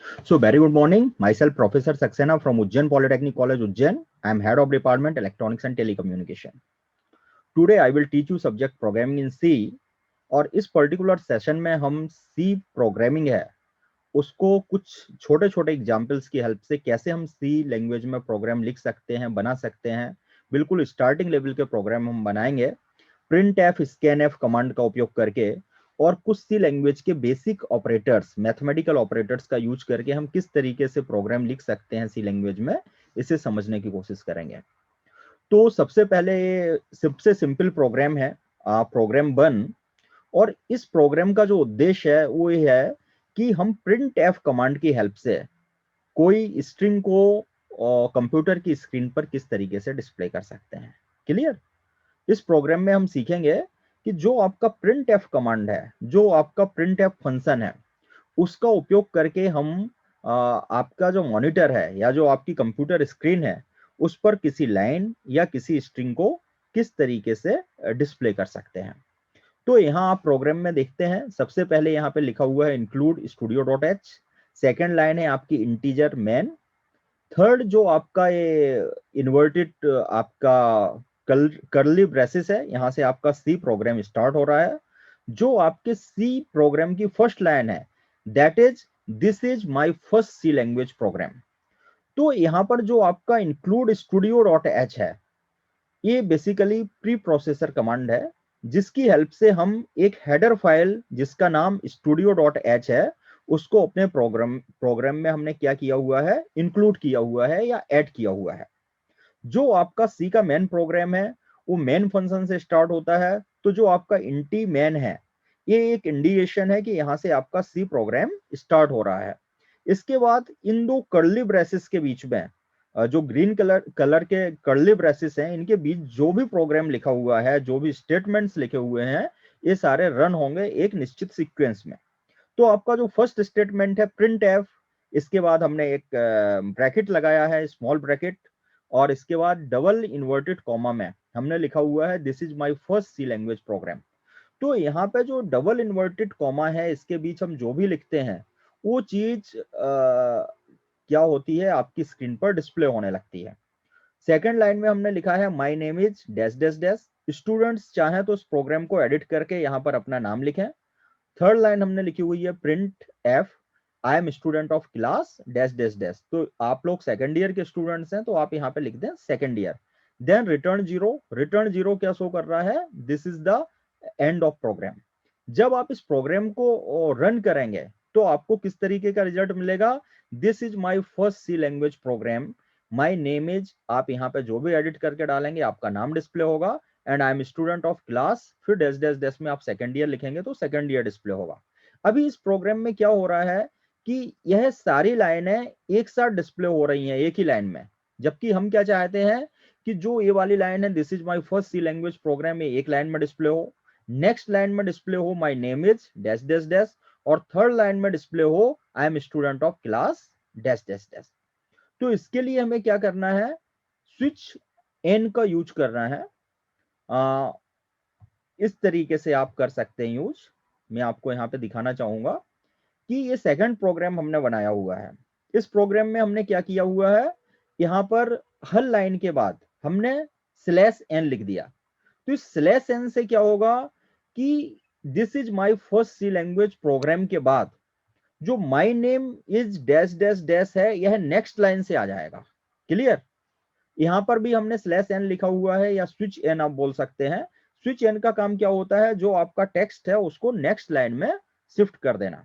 So very good morning. Myself Professor Saxena from Ujjain Polytechnic College, Ujjain. I am head of department Electronics and Telecommunication. Today I will teach you subject programming in C. और इस particular session में हम सी programming है उसको कुछ छोटे छोटे examples की हेल्प से कैसे हम सी लैंग्वेज में प्रोग्राम लिख सकते हैं, बना सकते हैं। बिल्कुल स्टार्टिंग लेवल के प्रोग्राम हम बनाएंगे print F scan F command का उपयोग करके, और कुछ सी लैंग्वेज के बेसिक ऑपरेटर्स, मैथमेटिकल ऑपरेटर्स का यूज करके हम किस तरीके से प्रोग्राम लिख सकते हैं सी लैंग्वेज में, इसे समझने की कोशिश करेंगे। तो सबसे पहले सबसे सिंपल प्रोग्राम है प्रोग्राम 1। और इस प्रोग्राम का जो उद्देश्य है वो ये है कि हम प्रिंट एफ कमांड की हेल्प से कोई स्ट्रिंग को कंप्यूटर की स्क्रीन पर किस तरीके से डिस्प्ले कर सकते हैं। क्लियर? इस प्रोग्राम में हम सीखेंगे कि जो आपका प्रिंट एफ कमांड है, जो आपका प्रिंट एफ फंक्शन है, उसका उपयोग करके हम आपका जो मॉनिटर है या जो आपकी कंप्यूटर स्क्रीन है उस पर किसी लाइन या किसी स्ट्रिंग को किस तरीके से डिस्प्ले कर सकते हैं। तो यहाँ आप प्रोग्राम में देखते हैं, सबसे पहले यहाँ पे लिखा हुआ है include studio dot H. Second line है आपकी इंटीजर मैन। थर्ड जो आपका ये इन्वर्टेड आपका कर्ली ब्रेसेस है, यहाँ से आपका सी प्रोग्राम स्टार्ट हो रहा है। जो आपके सी प्रोग्राम की फर्स्ट लाइन है that is this is my first C language program. तो यहाँ पर जो आपका इंक्लूड स्टूडियो डॉट एच है ये बेसिकली प्री प्रोसेसर कमांड है, जिसकी हेल्प से हम एक हेडर फाइल जिसका नाम स्टूडियो डॉट एच है उसको अपने प्रोग्राम में हमने क्या किया हुआ है, इंक्लूड किया हुआ है या ऐड किया हुआ है। जो आपका सी का मेन प्रोग्राम है वो मेन फंक्शन से स्टार्ट होता है। तो जो आपका इंटी मेन है ये एक इंडिकेशन है कि यहाँ से आपका सी प्रोग्राम स्टार्ट हो रहा है। इसके बाद इन दो कर्ली ब्रेसेस के बीच में जो ग्रीन कलर के कर्ली ब्रेसेस हैं इनके बीच जो भी प्रोग्राम लिखा हुआ है, जो भी स्टेटमेंट्स लिखे हुए हैं, ये सारे रन होंगे एक निश्चित सीक्वेंस में। तो आपका जो फर्स्ट स्टेटमेंट है प्रिंट एफ, इसके बाद हमने एक ब्रैकेट लगाया है, स्मॉल ब्रैकेट, और इसके बाद डबल इन्वर्टेड कॉमा में हमने लिखा हुआ है this is my first C language program. तो यहाँ पे जो डबल इन्वर्टेड कॉमा है इसके बीच हम जो भी लिखते हैं वो चीज क्या होती है, आपकी स्क्रीन पर डिस्प्ले होने लगती है। सेकेंड लाइन में हमने लिखा है my name is dash dash dash. Students चाहें तो इस प्रोग्राम को एडिट करके यहाँ पर अपना नाम लिखें। थर्ड लाइन हमने लिखी हुई है print F I am student of class dash dash dash. तो आप लोग सेकेंड ईयर के स्टूडेंट्स हैं तो आप यहाँ पे लिख दें second year. Then return zero. Return zero क्या शो कर रहा है, this is the end of program. जब आप इस प्रोग्राम को रन करेंगे तो आपको किस तरीके का रिजल्ट मिलेगा, this is my first C language program, my name is, आप यहाँ पे जो भी एडिट करके डालेंगे आपका नाम डिस्प्ले होगा, and I am student of class, फिर डैश डैश डैश में आप सेकेंड ईयर लिखेंगे तो सेकेंड ईयर डिस्प्ले होगा। अभी इस प्रोग्राम में क्या हो रहा है कि यह सारी लाइनें एक साथ डिस्प्ले हो रही हैं एक ही लाइन में, जबकि हम क्या चाहते हैं कि जो ये वाली लाइन है this is my first C language program में एक लाइन में डिस्प्ले हो, नेक्स्ट लाइन में डिस्प्ले हो माई name is dash dash dash, और थर्ड लाइन में डिस्प्ले हो आई am student of class dash dash dash. तो इसके लिए हमें क्या करना है, स्विच एन का यूज करना है। इस तरीके से आप कर सकते हैं यूज। मैं आपको यहाँ पे दिखाना चाहूंगा कि ये सेकंड प्रोग्राम हमने बनाया हुआ है। इस प्रोग्राम में हमने क्या किया हुआ है, यहाँ पर हर लाइन के बाद हमने स्लैश एन लिख दिया। तो इस स्लैश एन से क्या होगा कि this is my first C language program के बाद जो my name is dash dash dash है यह नेक्स्ट लाइन से आ जाएगा। क्लियर? यहां पर भी हमने स्लैश एन लिखा हुआ है या स्विच एन आप बोल सकते हैं। स्विच एन का काम क्या होता है, जो आपका टेक्स्ट है उसको नेक्स्ट लाइन में शिफ्ट कर देना।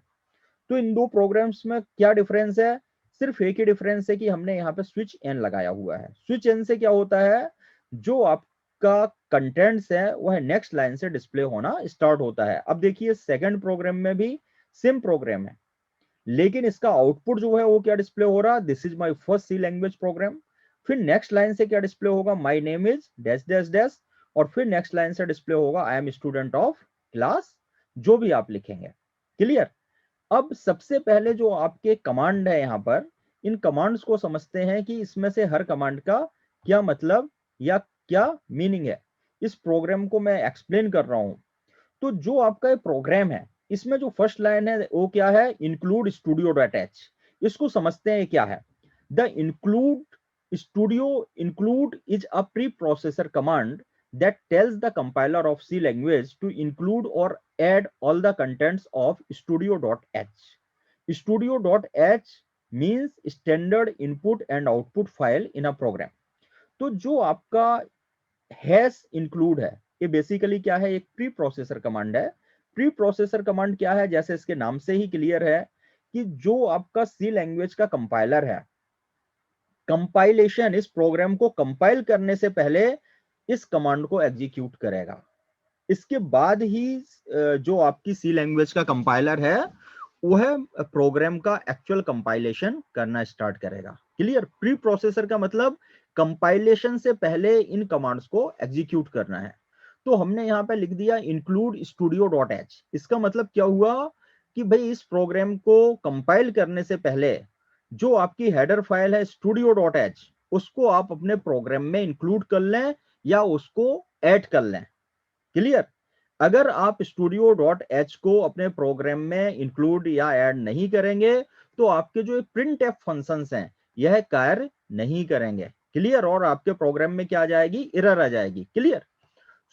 तो इन दो प्रोग्राम्स में क्या डिफरेंस है, सिर्फ एक ही डिफरेंस है कि हमने यहाँ पे स्विच एन लगाया हुआ है। स्विच एन से क्या होता है, जो आपका कंटेंट्स है वह नेक्स्ट लाइन से डिस्प्ले होना स्टार्ट होता है। अब देखिए सेकंड प्रोग्राम में भी सेम प्रोग्राम है, लेकिन इसका आउटपुट जो है वो क्या डिस्प्ले हो रहा है, this is my first C language program. फिर नेक्स्ट लाइन से क्या डिस्प्ले होगा, my name is dash dash dash, और फिर नेक्स्ट लाइन से डिस्प्ले होगा I am student of class, जो भी आप लिखेंगे। क्लियर? अब सबसे पहले जो आपके कमांड है यहाँ पर, इन कमांड्स को समझते हैं कि इसमें से हर कमांड का क्या मतलब या क्या मीनिंग है। इस प्रोग्राम को मैं एक्सप्लेन कर रहा हूं। तो जो आपका ये प्रोग्राम है इसमें जो फर्स्ट लाइन है वो क्या है, इंक्लूड स्टूडियो डॉट एच। इसको समझते हैं क्या है। The studio include is a preprocessor command that tells the compiler of C language to include or add all the contents of studio.h. studio.h means standard input and output file in a program. तो जो आपका hash include है, ये basically क्या है, एक pre processor command है। Pre processor command क्या है, जैसे इसके नाम से ही क्लियर है कि जो आपका सी लैंग्वेज का कंपाइलर है, कंपाइलेशन इस प्रोग्राम को कंपाइल करने से पहले इस कमांड को एग्जीक्यूट करेगा। इसके बाद ही जो आपकी सी लैंग्वेज का कंपाइलर है वह प्रोग्राम का एक्चुअल कंपाइलेशन करना स्टार्ट करेगा। क्लियर? प्री प्रोसेसर का मतलब कंपाइलेशन से पहले इन कमांड्स को एग्जीक्यूट करना है। तो हमने यहाँ पे लिख दिया इंक्लूड studio.h। इसका मतलब क्या हुआ कि भाई इस प्रोग्राम को कंपाइल करने से पहले जो आपकी हेडर फाइल है studio.h उसको आप अपने प्रोग्राम में इंक्लूड कर लें या उसको ऐड कर लें। क्लियर? अगर आप studio.h को अपने प्रोग्राम में इंक्लूड या ऐड नहीं करेंगे तो आपके जो printf फंक्शंस हैं यह कार्य नहीं करेंगे। क्लियर? और आपके प्रोग्राम में क्या आ जाएगी, एरर आ जाएगी। Clear?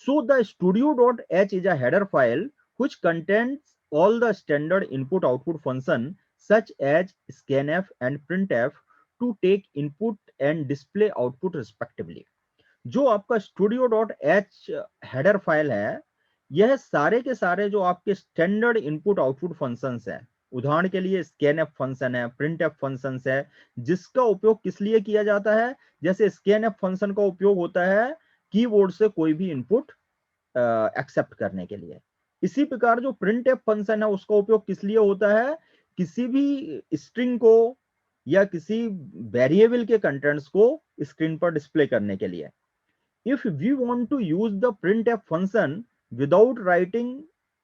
So the studio.h is a header file which contains all the standard input output function such as scanf and printf to take input and display output respectively। जो आपका studio.h header file है, यह सारे के सारे जो आपके standard input output functions हैं, उदाहरण के लिए scanf फंक्शन है, printf फंक्शंस है, जिसका उपयोग किस लिए किया जाता है, जैसे scanf फंक्शन का उपयोग होता है कीबोर्ड से कोई भी इनपुट एक्सेप्ट करने के लिए। इसी प्रकार जो printf फंक्शन है उसका उपयोग किस लिए होता है, किसी भी स्ट्रिंग को या किसी वेरिएबल के कंटेंट्स को स्क्रीन पर डिस्प्ले करने के लिए। If we want to use the printf function without writing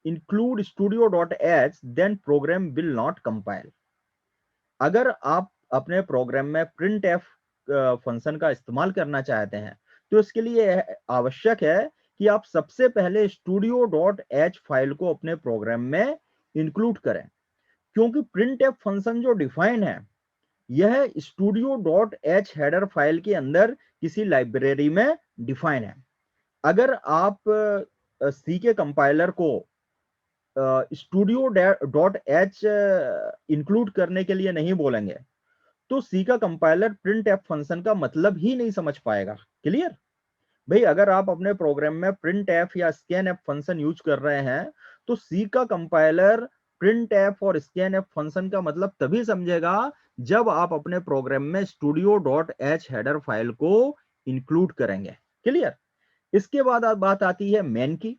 include studio.h, then program will not compile। अगर आप अपने प्रोग्राम में printf फंक्शन का इस्तेमाल करना चाहते हैं तो इसके लिए आवश्यक है कि आप सबसे पहले studio.h फाइल को अपने प्रोग्राम में इंक्लूड करें, क्योंकि printf फंक्शन जो डिफाइन है यह studio.h हेडर फाइल के अंदर किसी लाइब्रेरी में डिफाइन है। अगर आप सी के कंपाइलर को studio.h इंक्लूड करने के लिए नहीं बोलेंगे तो सी का कंपाइलर printf फंक्शन का मतलब ही नहीं समझ पाएगा। क्लियर? भाई अगर आप अपने प्रोग्राम में printf या scanf फंक्शन यूज कर रहे हैं तो सी का कंपाइलर printf और scanf फंक्शन का मतलब तभी समझेगा जब आप अपने प्रोग्राम में studio.h हेडर फाइल को इंक्लूड करेंगे। क्लियर? इसके बाद बात आती है मेन की।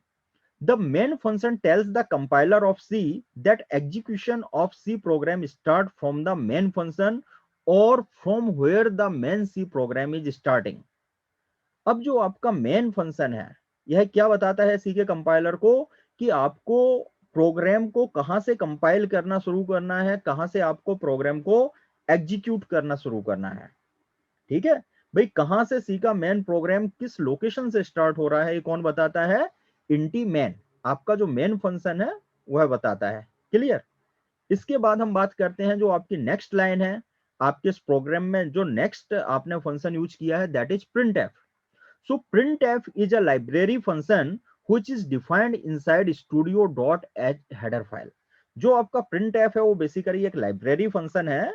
The main function tells the compiler of C that execution of C program start from the main function or from where the main C program is starting। अब जो आपका मेन फंक्शन है यह क्या बताता है सी के कंपाइलर को कि आपको प्रोग्राम को कहां से कंपाइल करना शुरू करना है, कहां से आपको प्रोग्राम को एग्जीक्यूट करना शुरू करना है। ठीक है भाई, कहां से सी का मेन प्रोग्राम किस लोकेशन से स्टार्ट हो रहा है ये कौन बताता है, इंटी मेन, आपका जो मेन फंक्शन है वह बताता है। क्लियर? इसके बाद हम बात करते हैं जो आपकी नेक्स्ट लाइन है आपके इस प्रोग्राम में, जो नेक्स्ट आपने फंक्शन यूज किया है that is printf। So printf is a library function which is defined inside studio.h header file। जो आपका printf है वो बेसिकली एक लाइब्रेरी फंक्शन है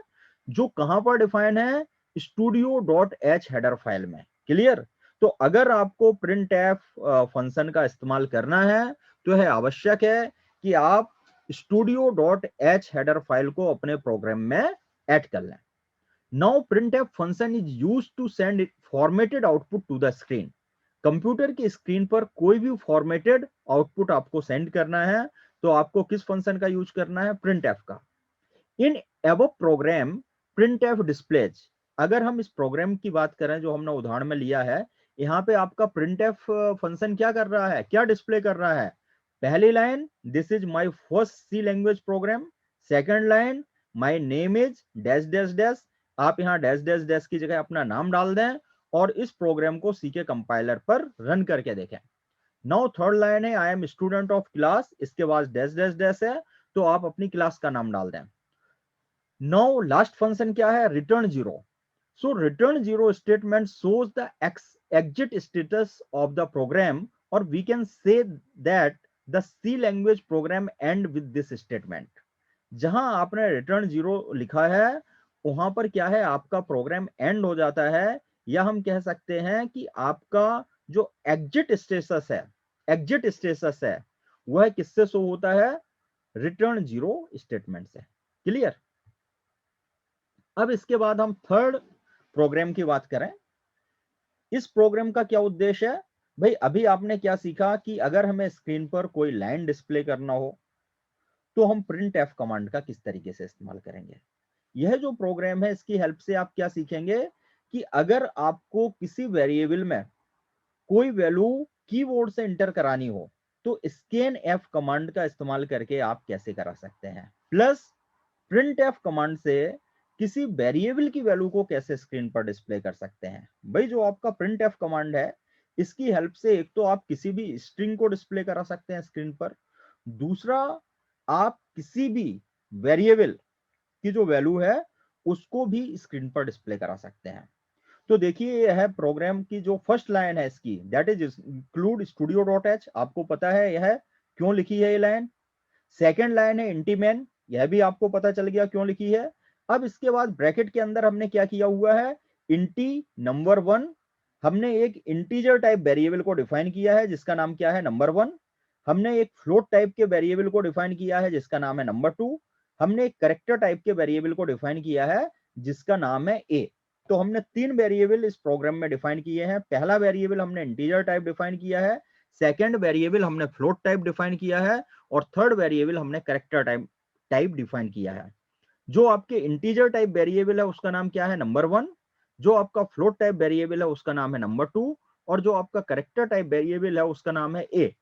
जो कहां पर डिफाइन है, studio.h हेडर फाइल में। क्लियर? तो अगर आपको printf फंक्शन का इस्तेमाल करना है तो यह आवश्यक है कि आप studio.h हेडर फाइल को अपने प्रोग्राम में ऐड कर लें। Now printf function is used to send formatted output to the screen। Computer की स्क्रीन पर कोई भी फॉर्मेटेड आउटपुट आपको सेंड करना है तो आपको किस फंक्शन का यूज करना है, printf का। इन above प्रोग्राम printf displays। अगर हम इस प्रोग्राम की बात करें जो हमने उदाहरण में लिया है, यहाँ पे आपका printf फंक्शन क्या कर रहा है, क्या डिस्प्ले कर रहा है, पहली line this is my first C language program, second line my name is dash dash dash. आप यहाँ डैश डैश डैश की जगह अपना नाम डाल दें और इस प्रोग्राम को सी के कंपाइलर पर रन करके देखें। नाउ थर्ड लाइन है आई एम स्टूडेंट ऑफ क्लास, इसके बाद डैश डैश डैश है तो आप अपनी क्लास का नाम डाल दें। नाउ लास्ट फंक्शन क्या है, return zero. So return zero statement shows the exit status of the program, or we can say that the C language program end with this statement. जहां आपने रिटर्न जीरो लिखा है वहां पर क्या है, आपका प्रोग्राम एंड हो जाता है, या हम कह सकते हैं कि आपका जो एग्जिट स्टेटस है वह किससे शो होता है, रिटर्न जीरो स्टेटमेंट से. क्लियर. अब इसके बाद हम थर्ड प्रोग्राम की बात करें. इस प्रोग्राम का क्या उद्देश्य है भाई, अभी आपने क्या सीखा कि अगर हमें स्क्रीन पर कोई लाइन डिस्प्ले करना हो तो हम प्रिंट एफ कमांड का किस तरीके से इस्तेमाल करेंगे. यह जो प्रोग्राम है इसकी हेल्प से आप क्या सीखेंगे कि अगर आपको किसी वेरिएबल में कोई वैल्यू कीबोर्ड से इंटर करानी हो तो स्कैन एफ कमांड का इस्तेमाल करके आप कैसे करा सकते हैं, प्लस प्रिंट एफ कमांड से किसी वेरिएबल की वैल्यू को कैसे स्क्रीन पर डिस्प्ले कर सकते हैं. भाई जो आपका प्रिंट एफ कमांड है इसकी हेल्प से एक तो आप किसी भी स्ट्रिंग को डिस्प्ले करा सकते हैं स्क्रीन पर, दूसरा आप किसी भी वेरिएबल की जो वैल्यू है उसको भी स्क्रीन पर डिस्प्ले करा सकते हैं. तो देखिए यह है प्रोग्राम की जो फर्स्ट लाइन है इसकी, that is include studio dot H. आपको पता है यह क्यों लिखी है ये लाइन. सेकेंड लाइन है इंटीमेन, यह भी आपको पता चल गया क्यों लिखी है. अब इसके बाद ब्रैकेट के अंदर हमने क्या किया हुआ है, इंटी नंबर वन. हमने एक इंटीजर टाइप वेरिएबल को डिफाइन किया है जिसका नाम क्या है, नंबर वन. हमने एक फ्लोट टाइप के वेरिएबल को डिफाइन किया है जिसका नाम है नंबर टू. हमने एक कैरेक्टर टाइप के वेरिएबल को डिफाइन किया है जिसका नाम है ए. तो हमने तीन वेरिएबल इस प्रोग्राम में डिफाइन किए हैं. पहला वेरिएबल हमने इंटीजर टाइप डिफाइन किया है, सेकंड वेरिएबल हमने फ्लोट टाइप डिफाइन किया है, और थर्ड वेरिएबल हमने कैरेक्टर टाइप डिफाइन किया है. जो आपके इंटीजर टाइप वेरिएबल है उसका नाम क्या है, नंबर वन. जो आपका फ्लोट टाइप वेरिएबल है उसका नाम है नंबर टू, और जो आपका कैरेक्टर टाइप वेरिएबल है उसका नाम है ए.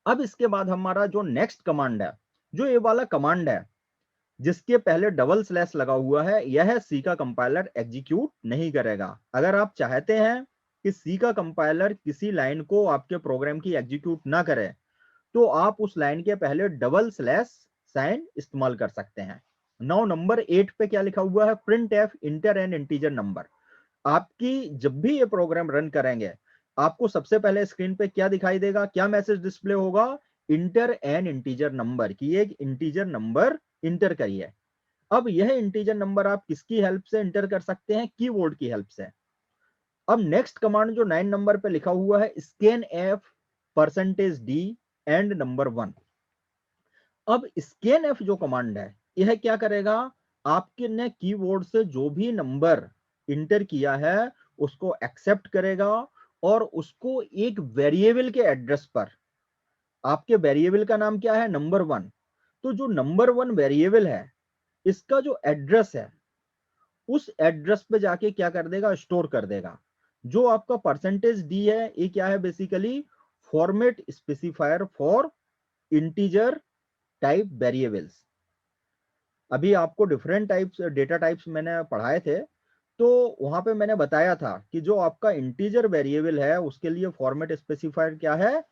अब इसके बाद हमारा जो नेक्स्ट कमांड है, जो ये वाला कमांड है जिसके पहले डबल स्लैश लगा हुआ है, यह सी का कंपाइलर एग्जीक्यूट नहीं करेगा. अगर आप चाहते हैं कि सी का कंपाइलर किसी लाइन को आपके प्रोग्राम की एग्जीक्यूट ना करे तो आप उस लाइन के पहले डबल स्लैश साइन इस्तेमाल कर सकते हैं. नाउ नंबर 8 पे क्या लिखा हुआ है, print F inter and integer number. आपकी जब भी ये प्रोग्राम रन करेंगे आपको सबसे पहले स्क्रीन पे क्या दिखाई देगा, क्या मैसेज डिस्प्ले होगा, इंटर एन इंटीजर नंबर, की एक इंटीजर नंबर इंटर करिए. अब यह इंटीजर नंबर आप किसकी हेल्प से इंटर कर सकते हैं, कीबोर्ड की हेल्प से. अब नेक्स्ट कमांड जो 9 नंबर पे लिखा हुआ है, scan F percentage D and number one. अब स्कैन एफ जो कमांड है यह क्या करेगा, आपके ने कीबोर्ड से जो भी नंबर इंटर किया है उसको एक्सेप्ट करेगा और उसको एक वेरिएबल के एड्रेस पर, आपके वेरिएबल का नाम क्या है, नंबर वन. तो जो नंबर वन वेरिएबल है इसका जो एड्रेस है उस एड्रेस पे जाके क्या कर देगा, स्टोर कर देगा. जो आपका परसेंटेज डी है ये क्या है, basically format specifier for integer type variables. अभी आपको डिफरेंट टाइप्स डेटा टाइप्स मैंने पढ़ाए थे तो वहां पे मैंने बताया था कि जो आपका इंटीजर वेरिएबल है उसके लिए फॉर्मेट स्पेसिफायर क्या है,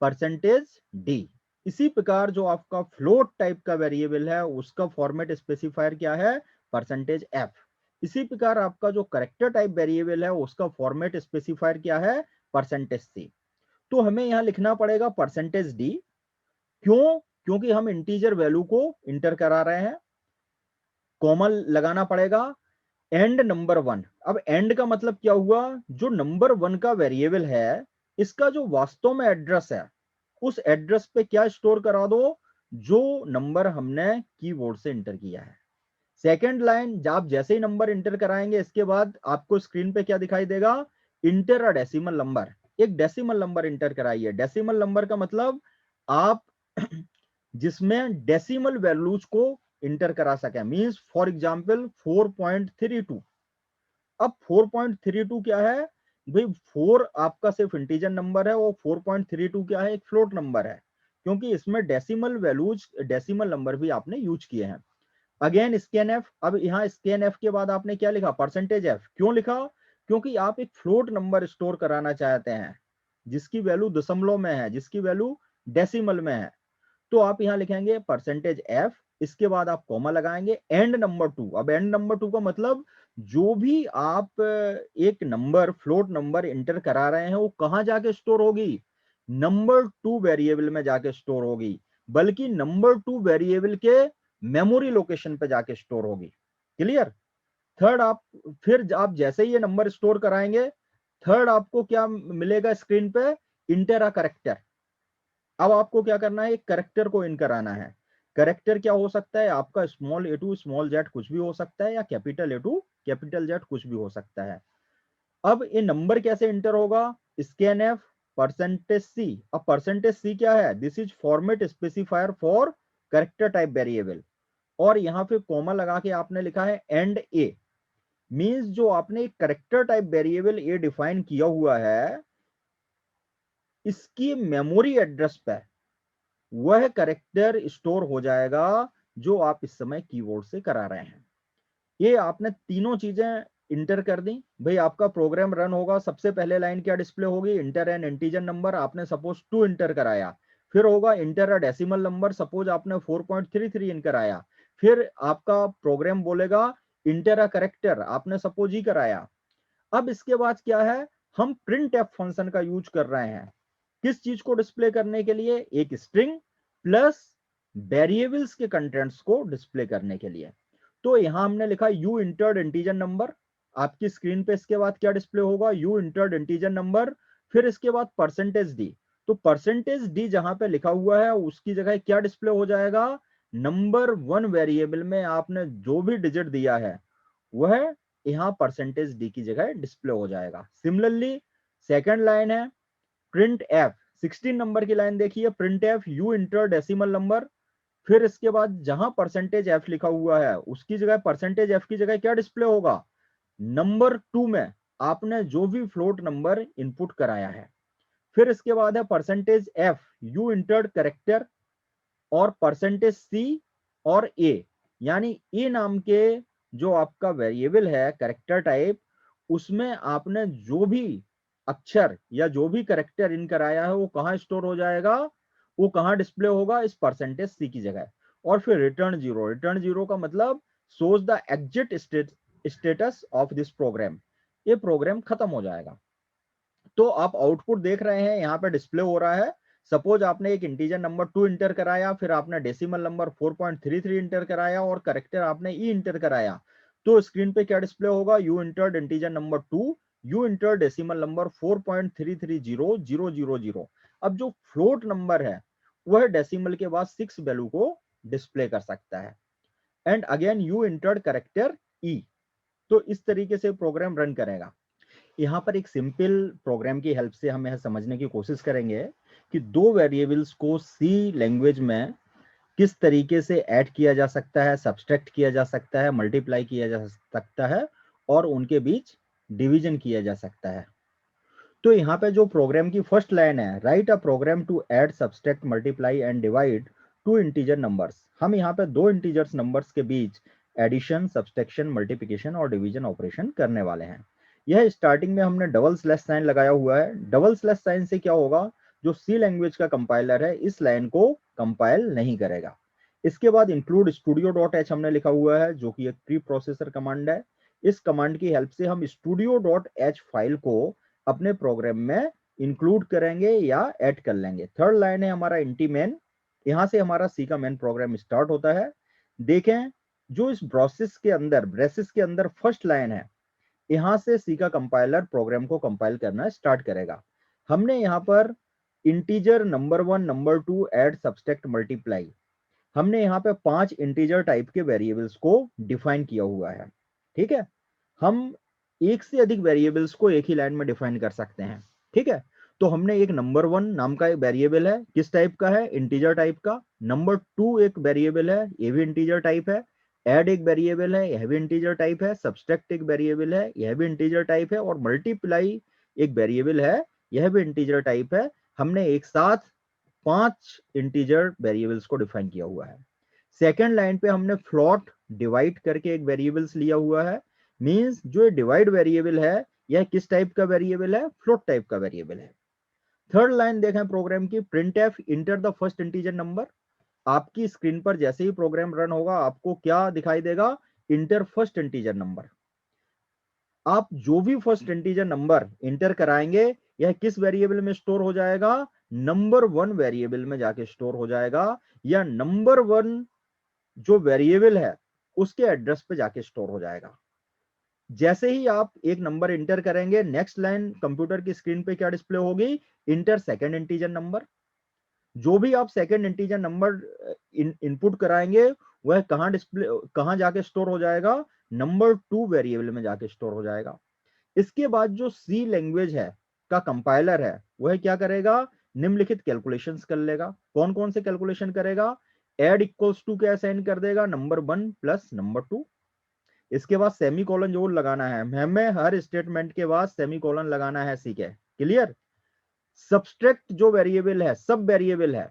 परसेंटेज डी. इसी प्रकार जो आपका फ्लोट टाइप का वेरिएबल है उसका फॉर्मेट स्पेसिफायर क्या है, परसेंटेज एफ. इसी प्रकार आपका जो कैरेक्टर टाइप वेरिएबल है उसका फॉर्मेट स्पेसिफायर क्या है, परसेंटेज सी. तो हमें यहां लिखना पड़ेगा परसेंटेज डी. क्यों, क्योंकि हम इंटीजर वैल्यू को इंटर करा रहे हैं. कॉमा लगाना पड़ेगा, एंड नंबर वन. अब एंड का मतलब क्या हुआ, जो नंबर वन का वेरिएबल है इसका जो वास्तव में एड्रेस है उस एड्रेस पे क्या स्टोर करा दो, जो नंबर हमने कीबोर्ड से इंटर किया है. सेकेंड लाइन, जब आप जैसे ही नंबर इंटर कराएंगे इसके बाद आपको स्क्रीन पे क्या दिखाई देगा, इंटर अ डेसिमल नंबर. एक डेसिमल नंबर इंटर कराइए. डेसिमल नंबर का मतलब आप जिसमें डेसिमल वैल्यूज को इंटर करा सके, मींस फॉर एग्जांपल 4.32. अब 4.32 क्या है भाई, 4 आपका सिर्फ इंटीजर नंबर है, वो 4.32 क्या है, एक फ्लोट नंबर है, क्योंकि इसमें डेसिमल वैल्यूज डेसिमल नंबर भी आपने यूज किए हैं. Again scan F. अब यहाँ स्कैन एफ के बाद आपने क्या लिखा, परसेंटेज एफ. क्यों लिखा, क्योंकि आप एक फ्लोट नंबर स्टोर कराना चाहते हैं जिसकी वैल्यू दशमलव में है, जिसकी वैल्यू डेसिमल में है. तो आप यहाँ लिखेंगे परसेंटेज एफ, इसके बाद आप कॉमा लगाएंगे, एंड नंबर 2। अब एंड नंबर 2 का मतलब जो भी आप एक नंबर, फ्लोट नंबर इंटर करा रहे हैं वो कहां जाके स्टोर होगी, नंबर 2 वेरिएबल में जाके स्टोर होगी, बल्कि नंबर 2 वेरिएबल के मेमोरी लोकेशन पे जाके स्टोर होगी। क्लियर। थर्ड, आप फिर आप जैसे ही ये नंबर स्टोर कराएंगे, थर्ड आपको क्या मिलेगा स्क्रीन पे, इंटर अ करेक्टर। अब आपको क्या करना है, एक करेक्टर को इन कराना है। करेक्टर क्या हो सकता है आपका, small A to small Z कुछ भी हो सकता है, या capital A to capital Z कुछ भी हो सकता है। अब ये नंबर कैसे इंटर होगा, स्कैन एफ परसेंटेज सी। अब परसेंटेज सी क्या है, this is format specifier for character type variable, और यहाँ पे कॉमा लगा के आपने लिखा है एंड ए। मींस जो आपने करेक्टर टाइप वेरिएबल ए डिफाइन किया हुआ है, इसकी मेमोरी एड्रेस पे वह करेक्टर स्टोर हो जाएगा जो आप इस समय कीबोर्ड से करा रहे हैं। ये आपने तीनों चीजें इंटर कर दी। भाई आपका प्रोग्राम रन होगा, सबसे पहले लाइन क्या डिस्प्ले होगी, इंटर एन इंटीजर नंबर, आपने सपोज 2 इंटर कराया। फिर होगा inter a decimal number, suppose आपने 4.33 इन कराया। फिर आपका प्रोग्राम बोलेगा इंटर अ करेक्टर, आपने सपोज ही कराया। अब इसके बाद क्या है, हम प्रिंट एफ फंक्शन का यूज कर रहे हैं, किस चीज को डिस्प्ले करने के लिए, एक स्ट्रिंग प्लस वेरिएबल्स के कंटेंट्स को डिस्प्ले करने के लिए। तो यहां हमने लिखा यू इंटर्ड इंटीजर नंबर, आपकी स्क्रीन पे इसके बाद क्या डिस्प्ले होगा, यू इंटर्ड इंटीजर नंबर, फिर इसके बाद परसेंटेज डी। तो परसेंटेज डी जहां पे लिखा हुआ है उसकी जगह क्या डिस्प्ले हो जाएगा, नंबर 1 वेरिएबल में आपने जो भी डिजिट दिया है वह यहां परसेंटेज डी की जगह डिस्प्ले हो जाएगा। सिमिलरली सेकंड लाइन है प्रिंट एफ, 16 नंबर की लाइन देखिए, print F you inter decimal number, फिर इसके बाद जहां परसेंटेज एफ लिखा हुआ है उसकी जगह परसेंटेज एफ की जगह क्या डिस्प्ले होगा, नंबर 2 में आपने जो भी फ्लोट नंबर इनपुट कराया है। फिर इसके बाद है percentage F you entered character, और परसेंटेज सी और ए, यानी ए नाम के जो आपका वेरिएबल है करेक्टर टाइप, उसमें आपने जो भी अक्षर या जो भी करेक्टर इन कराया है वो कहां स्टोर हो जाएगा, वो कहां डिस्प्ले होगा, इस परसेंटेज सी की जगह। और फिर रिटर्न जीरो, रिटर्न जीरो का मतलब shows the exit status of this program, ये प्रोग्राम खत्म हो जाएगा। तो आप आउटपुट देख रहे हैं यहाँ पे डिस्प्ले हो रहा है। सपोज आपने एक इंटीजर नंबर 2 इंटर कराया, फिर आपने डेसिमल नंबर 4.33 इंटर कराया और करेक्टर आपने ई इंटर कराया, तो स्क्रीन पे क्या डिस्प्ले होगा, you entered integer number 2, you inter decimal number 4.330000। अब जो फ्लोट नंबर है वह डेसिमल के बाद 6 वैल्यू को डिस्प्ले कर सकता है। And again you entered character E. तो इस तरीके से प्रोग्राम रन करेगा। यहाँ पर एक सिंपल प्रोग्राम की हेल्प से हम यह समझने की कोशिश करेंगे कि दो वेरिएबल्स को सी लैंग्वेज में किस तरीके से ऐड किया जा सकता है, सब्सट्रैक्ट किया जा सकता है, मल्टीप्लाई किया जा सकता है, और उनके बीच डिवीजन किया जा सकता है। तो यहाँ पे जो प्रोग्राम की फर्स्ट लाइन है, write a program to add subtract multiply and divide two integer numbers, हम यहाँ पे दो इंटीजर्स नंबर्स के बीच एडिशन, सब्सट्रैक्शन, मल्टीप्लिकेशन और डिवीजन ऑपरेशन करने वाले हैं। यह स्टार्टिंग में हमने डबल स्लैश साइन लगाया हुआ है। डबल स्लैश साइन से क्या होगा, जो सी लैंग्वेज का कंपाइलर है इस लाइन को कंपाइल नहीं करेगा। इसके बाद इंक्लूड स्टूडियो डॉट एच हमने लिखा हुआ है, जो कि एक प्री प्रोसेसर कमांड है। इस कमांड की हेल्प से हम स्टूडियो डॉट एच फाइल को अपने प्रोग्राम में इंक्लूड करेंगे या ऐड कर लेंगे। थर्ड लाइन है हमारा इंटी मेन, यहां से हमारा सी का मेन प्रोग्राम स्टार्ट होता है। देखें जो इस ब्रेसिस के अंदर फर्स्ट लाइन है, यहां से सी का कंपाइलर प्रोग्राम को कंपाइल करना स्टार्ट करेगा। हमने यहां पर integer number 1, number 2 add, subtract, multiply, हमने यहाँ पे 5 इंटीजर टाइप के वेरिएबल्स को डिफाइन किया हुआ है। ठीक है, हम एक से अधिक वेरिएबल्स को एक ही लाइन में डिफाइन कर सकते हैं। ठीक है, तो हमने एक नंबर 1 नाम का एक वेरिएबल है, किस टाइप का है, इंटीजर टाइप का। नंबर 2 एक वेरिएबल है, ये भी इंटीजर टाइप है। ऐड एक वेरिएबल है, यह भी इंटीजर टाइप है। सब्सट्रैक्ट एक वेरिएबल है, यह भी इंटीजर टाइप है। और मल्टीप्लाई एक वेरिएबल है, यह भी इंटीजर टाइप है। हमने एक साथ 5 इंटीजर वेरिएबल्स को डिफाइन किया हुआ है। सेकेंड लाइन पे हमने फ्लोट डिवाइड करके एक वेरिएबल्स लिया हुआ है। मींस जो डिवाइड वेरिएबल है यह किस टाइप का वेरिएबल है, फ्लोट टाइप का वेरिएबल है। थर्ड लाइन देखें प्रोग्राम की, print F enter the first integer number, आपकी स्क्रीन पर जैसे ही प्रोग्राम रन होगा आपको क्या दिखाई देगा, इंटर फर्स्ट इंटीजर नंबर। आप जो भी फर्स्ट इंटीजर नंबर इंटर कराएंगे यह किस वेरिएबल में स्टोर हो जाएगा, नंबर 1 वेरिएबल में जाके स्टोर हो जाएगा, या नंबर 1 जो वेरिएबल है उसके एड्रेस पे जाके स्टोर हो जाएगा। जैसे ही आप एक नंबर इंटर करेंगे, नेक्स्ट लाइन कंप्यूटर की स्क्रीन पे क्या डिस्प्ले होगी, इंटर सेकंड इंटीजर नंबर। जो भी आप सेकंड इंटीजर नंबर इनपुट कराएंगे वह कहां जाके स्टोर हो जाएगा, नंबर 2 वेरिएबल में जाके स्टोर हो जाएगा। इसके बाद जो सी लैंग्वेज है का कंपाइलर है वह क्या करेगा, निम्नलिखित कैलकुलेशंस कर लेगा। कौन कौन से कैलकुलेशन करेगा, एड इक्वल्स टू क्या असाइन कर देगा, नंबर 1 प्लस नंबर 2। इसके बाद सेमी कॉलन जरूर लगाना है, हमें हर स्टेटमेंट के बाद सेमी कॉलन लगाना है, सीखे क्लियर। सब्सट्रैक्ट जो वेरिएबल है, सब वेरिएबल है,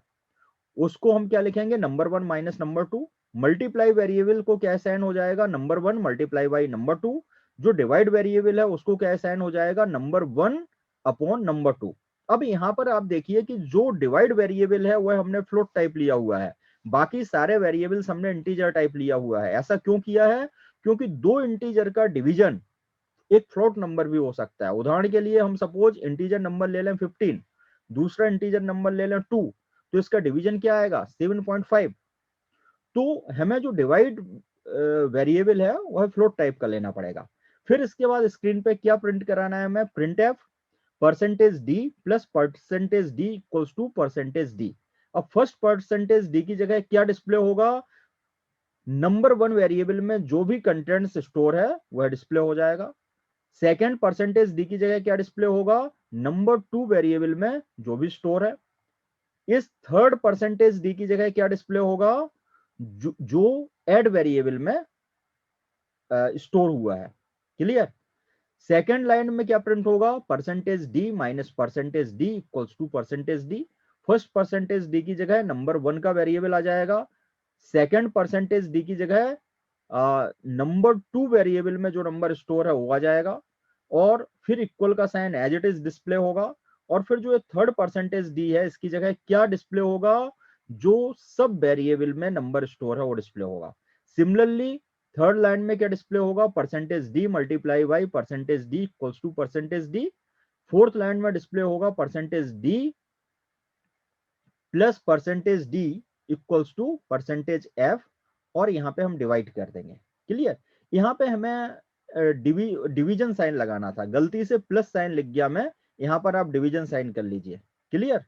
उसको हम क्या लिखेंगे, number 1 minus number 2। Multiply variable को क्या असाइन हो जाएगा, नंबर 1 मल्टीप्लाई बाई नंबर 2। जो डिवाइड वेरिएबल है उसको क्या असाइन हो जाएगा, नंबर 1 अपॉन नंबर 2। अब यहां पर आप देखिए कि जो डिवाइड वेरिएबल है वह हमने फ्लोट टाइप लिया हुआ है, बाकी सारे वेरिएबल्स हमने इंटीजर टाइप लिया हुआ है। ऐसा क्यों किया है, क्योंकि दो इंटीजर का डिवीजन एक फ्लोट नंबर भी हो सकता है। उदाहरण के लिए हम सपोज इंटीजर नंबर ले लें 15, दूसरा इंटीजर नंबर ले लें 2, तो इसका डिवीजन क्या आएगा, 7.5। तो हमें जो डिवाइड वेरिएबल है वह फ्लोट टाइप का लेना पड़ेगा। फिर इसके बाद स्क्रीन पे क्या प्रिंट कराना है हमें, print f percentage d plus percentage d equals to percentage d. अब फर्स्ट परसेंटेज डी की जगह क्या डिस्प्ले होगा, नंबर 1 वेरिएबल में जो भी कंटेंट्स स्टोर है वह डिस्प्ले हो जाएगा। सेकेंड परसेंटेज डी की जगह क्या डिस्प्ले होगा, नंबर 2 वेरिएबल में जो भी स्टोर है। इस थर्ड परसेंटेज डी की जगह क्या डिस्प्ले होगा, जो एड वेरिएबल में स्टोर हुआ है, क्लियर। सेकेंड लाइन में क्या प्रिंट होगा, percentage d minus percentage d equals to percentage d. First percentage d की जगह नंबर 1 का वेरिएबल आ जाएगा, सेकेंड परसेंटेज डी की जगह नंबर 2 वेरिएबल में जो नंबर स्टोर है वो आ जाएगा, और फिर इक्वल का sign as it is display होगा। और फिर जो थर्ड परसेंटेज डी है इसकी जगह क्या डिस्प्ले होगा, जो सब वेरिएबल में नंबर स्टोर है वो डिस्प्ले होगा। सिमिलरली थर्ड लाइन में क्या डिस्प्ले होगा, percentage d multiply by percentage d equals to percentage d. Fourth line में डिस्प्ले होगा percentage d plus percentage d equals to percentage f, और यहाँ पे हम डिवाइड कर देंगे, क्लियर। यहाँ पे हमें डिवीजन साइन लगाना था, गलती से प्लस साइन लिख गया मैं, यहाँ पर आप डिवीजन साइन कर लीजिए, क्लियर।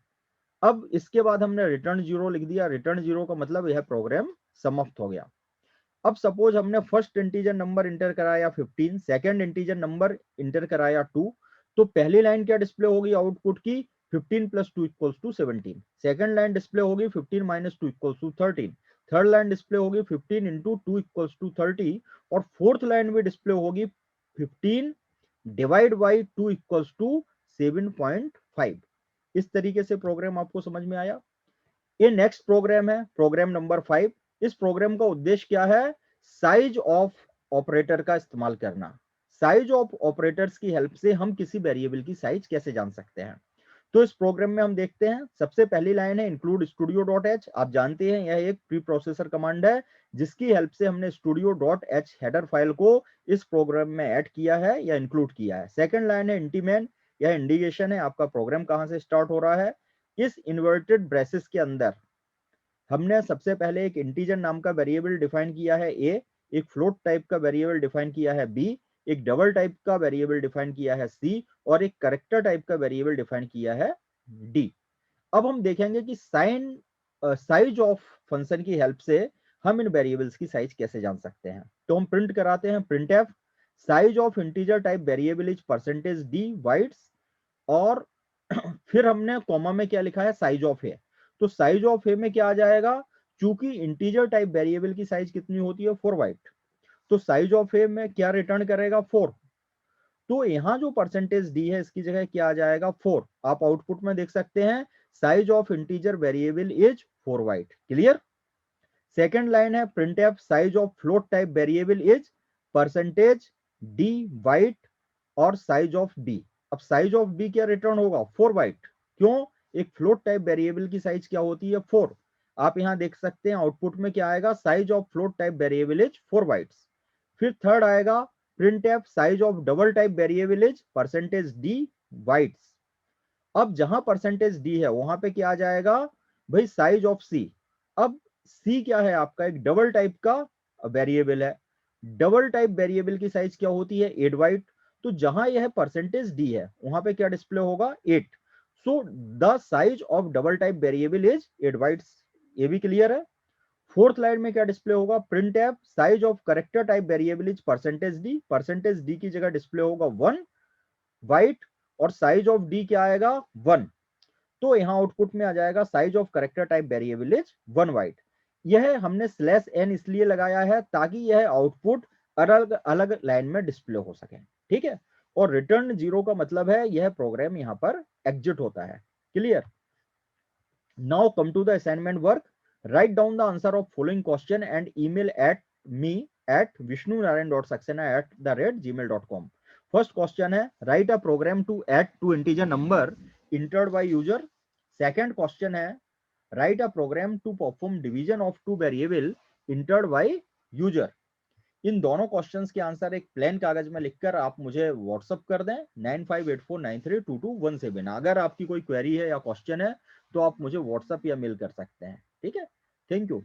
अब इसके बाद हमने रिटर्न 0 लिख दिया, रिटर्न 0 का मतलब यह प्रोग्राम समाप्त हो गया। अब सपोज हमने फर्स्ट इंटीजर नंबर इंटर कराया 15, सेकंड इंटीजर नंबर इंटर कराया 2, तो पहली लाइन क्या डिस्प्ले होगी आउटपुट की, 15 plus 2 equals to 17। Second line display होगी 15 minus 2 equals to 13। Third line display होगी 15 इंटू 2 इक्वल्स टू 30, और फोर्थ लाइन में डिस्प्ले होगी 15 डिवाइड बाई 2 इक्वल्स टू 7.5। इस तरीके से प्रोग्राम आपको समझ में आया। ये नेक्स्ट प्रोग्राम है, प्रोग्राम नंबर 5। इस प्रोग्राम का उद्देश्य क्या है, साइज ऑफ ऑपरेटर का इस्तेमाल करना। साइज ऑफ ऑपरेटर्स की हेल्प से हम किसी वेरिएबल की साइज कैसे जान सकते हैं, तो इस प्रोग्राम में हम देखते हैं। सबसे पहली लाइन है इंक्लूड स्टूडियो डॉट एच। आप जानते हैं यह एक प्री प्रोसेसर कमांड है जिसकी हेल्प से हमने studio dot H header file को इस प्रोग्राम में ऐड किया है या इंक्लूड किया है। सेकंड लाइन है इंटीमेन, यह इंडिकेशन है आपका प्रोग्राम कहां से स्टार्ट हो रहा है। इस इन्वर्टेड ब्रेसेस के अंदर हमने सबसे पहले एक इंटीजर नाम का वेरिएबल डिफाइन किया है ए, एक फ्लोट टाइप का वेरिएबल डिफाइन किया है बी, एक डबल टाइप का वेरिएबल डिफाइन किया है सी, और एक कैरेक्टर टाइप का वेरिएबल डिफाइन किया है डी। अब हम देखेंगे कि साइज ऑफ फंक्शन की हेल्प से हम इन वेरिएबल्स की साइज कैसे जान सकते हैं। तो हम प्रिंट कराते हैं, print F size of integer type variable is percentage d bytes, और फिर हमने कॉमा में क्या लिखा है, साइज ऑफ ए। तो साइज ऑफ ए में क्या आ जाएगा, चूंकि इंटीजर टाइप वेरिएबल की साइज कितनी होती है, 4 बाइट, तो साइज ऑफ ए में क्या रिटर्न करेगा, 4। तो यहां जो परसेंटेज डी है इसकी जगह क्या आ जाएगा, 4। आप आउटपुट में देख सकते हैं size of integer variable is 4 byte, clear. Second line है print F size of float type variable is percentage D byte और साइज ऑफ बी। अब साइज ऑफ बी क्या रिटर्न होगा, 4 बाइट। क्यों, एक फ्लोट टाइप वेरिएबल की size क्या होती है, 4। आप यहाँ देख सकते हैं आउटपुट में क्या आएगा, size of float type variable is 4 bytes. फिर थर्ड आएगा printf size of double type variable is percentage D bytes. अब जहां परसेंटेज डी है वहां पे क्या आ जाएगा भाई, साइज ऑफ सी। अब सी क्या है आपका, एक डबल टाइप का वेरिएबल है। डबल टाइप वेरिएबल की साइज क्या होती है, 8 बाइट। तो जहां यह परसेंटेज डी है वहां पे क्या डिस्प्ले होगा, 8। So the size of double type variable is 8 bytes. ये भी क्लियर है। फोर्थ लाइन में क्या डिस्प्ले होगा, print F size of character type variable is percentage D. Percentage d की जगह डिस्प्ले होगा 1 बाइट और साइज ऑफ डी क्या आएगा, 1। तो यहां आउटपुट में आ जाएगा size of character type variable is 1 byte. यह हमने स्लैश एन इसलिए लगाया है ताकि यह आउटपुट अलग अलग लाइन में डिस्प्ले हो सके, ठीक है। और रिटर्न 0 का मतलब है यह प्रोग्राम यहां पर एग्जिट होता है। Clear. Now come to the assignment work. Write down the answer of following question and email at me at vishnunarayan.saxena@gmail.com। First question है, write a program to add two integer number entered by user। Second question है, write a program to perform division of two variable entered by user. इन दोनों questions के answer एक plane कागज में लिखकर आप मुझे व्हाट्सअप कर दें 9584932217। अगर आपकी कोई क्वेरी है या क्वेश्चन है तो आप मुझे व्हाट्सअप या मेल कर सकते हैं, ठीक है। Thank you.